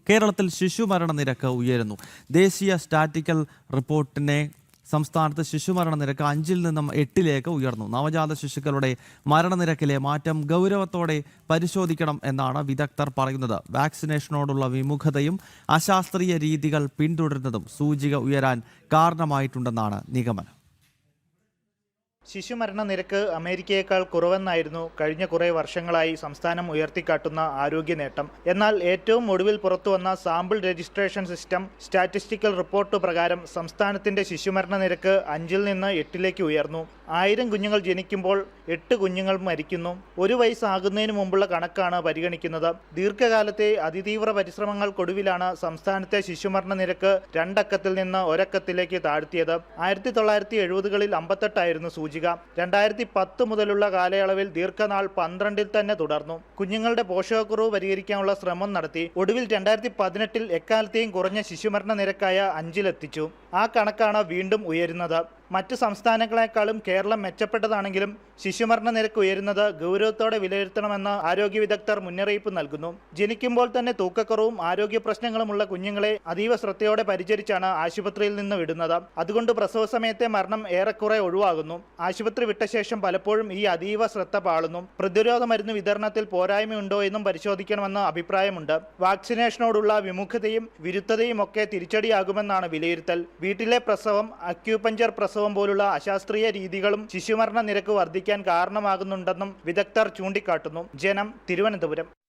കേരളത്തിൽ ശിശുമരണ നിരക്ക് ഉയരുന്നു. ദേശീയ സ്റ്റാറ്റിക്കൽ റിപ്പോർട്ടിനെ സംസ്ഥാനത്ത് ശിശുമരണ നിരക്ക് 5-ൽ നിന്നും 8-ലേക്ക് ഉയർന്നു. നവജാത ശിശുക്കളുടെ മരണനിരക്കിലെ മാറ്റം ഗൗരവത്തോടെ പരിശോധിക്കണം എന്നാണ് വിദഗ്ധർ പറയുന്നത്. വാക്സിനേഷനോടുള്ള വിമുഖതയും അശാസ്ത്രീയ രീതികൾ പിന്തുടരുന്നതും സൂചിക ഉയരാൻ കാരണമായിട്ടുണ്ടെന്നാണ് നിഗമനം. ശിശുമരണ നിരക്ക് അമേരിക്കയേക്കാൾ കുറവെന്നായിരുന്നു കഴിഞ്ഞ കുറേ വർഷങ്ങളായി സംസ്ഥാനം ഉയർത്തിക്കാട്ടുന്ന ആരോഗ്യ നേട്ടം. എന്നാൽ ഏറ്റവും ഒടുവിൽ പുറത്തുവന്ന sample registration system statistical report പ്രകാരം സംസ്ഥാനത്തിന്റെ ശിശുമരണ നിരക്ക് 5-ൽ നിന്ന് 8-ലേക്ക് ഉയർന്നു. 1000 കുഞ്ഞുങ്ങൾ ജനിക്കുമ്പോൾ 8 കുഞ്ഞുങ്ങൾ മരിക്കുന്നു. 1 വയസ്സാകുന്നതിന് മുമ്പുള്ള കണക്കാണ് പരിഗണിക്കുന്നത്. ദീർഘകാലത്തെ അതിതീവ്ര പരിശ്രമങ്ങൾക്കൊടുവിലാണ് സംസ്ഥാനത്തെ ശിശുമരണ നിരക്ക് 2 അക്കത്തിൽ നിന്ന് 1 അക്കത്തിലേക്ക് താഴ്ത്തിയത്. 1970-കളിൽ 58 ആയിരുന്നു സൂചിക. 2010 മുതലുള്ള കാലയളവിൽ ദീർഘനാൾ 12-ൽ തന്നെ തുടർന്നു. കുഞ്ഞുങ്ങളുടെ പോഷകക്കുറവ് പരിഹരിക്കാനുള്ള ശ്രമം നടത്തി. ഒടുവിൽ 2018-ൽ എക്കാലത്തെയും കുറഞ്ഞ ശിശുമരണ നിരക്കായ 5-ലെത്തിച്ചു. ആ കണക്കാണ് വീണ്ടും ഉയരുന്നത്. മറ്റ് സംസ്ഥാനങ്ങളെക്കാളും കേരളം മെച്ചപ്പെട്ടതാണെങ്കിലും ശിശുമരണ നിരക്ക് ഉയരുന്നത് ഗൗരവത്തോടെ വിലയിരുത്തണമെന്ന് ആരോഗ്യ വിദഗ്ധർ മുന്നറിയിപ്പ് നൽകുന്നു. ജനിക്കുമ്പോൾ തന്നെ തൂക്കക്കുറവും ആരോഗ്യ പ്രശ്നങ്ങളുമുള്ള കുഞ്ഞുങ്ങളെ അതീവ ശ്രദ്ധയോടെ പരിചരിച്ചാണ് ആശുപത്രിയിൽ നിന്ന് വിടുന്നത്. അതുകൊണ്ട് പ്രസവ സമയത്തെ മരണം ഏറെക്കുറെ ഒഴിവാകുന്നു. ആശുപത്രി വിട്ട ശേഷം പലപ്പോഴും ഈ അതീവ ശ്രദ്ധ പാളുന്നു. പ്രതിരോധ മരുന്ന് വിതരണത്തിൽ പോരായ്മയുണ്ടോ എന്നും പരിശോധിക്കണമെന്ന് അഭിപ്രായമുണ്ട്. വാക്സിനേഷനോടുള്ള വിമുഖതയും വിരുദ്ധതയും ഒക്കെ തിരിച്ചടിയാകുമെന്നാണ് വിലയിരുത്തൽ. വീട്ടിലെ പ്രസവം, അക്യൂപഞ്ചർ പ്രസവം പോലുള്ള അശാസ്ത്രീയ രീതികളും ശിശുമരണ നിരക്ക് വർദ്ധിക്കാൻ കാരണമാകുന്നുണ്ടെന്നും വിദഗ്ധർ ചൂണ്ടിക്കാട്ടുന്നു. ജനം, തിരുവനന്തപുരം.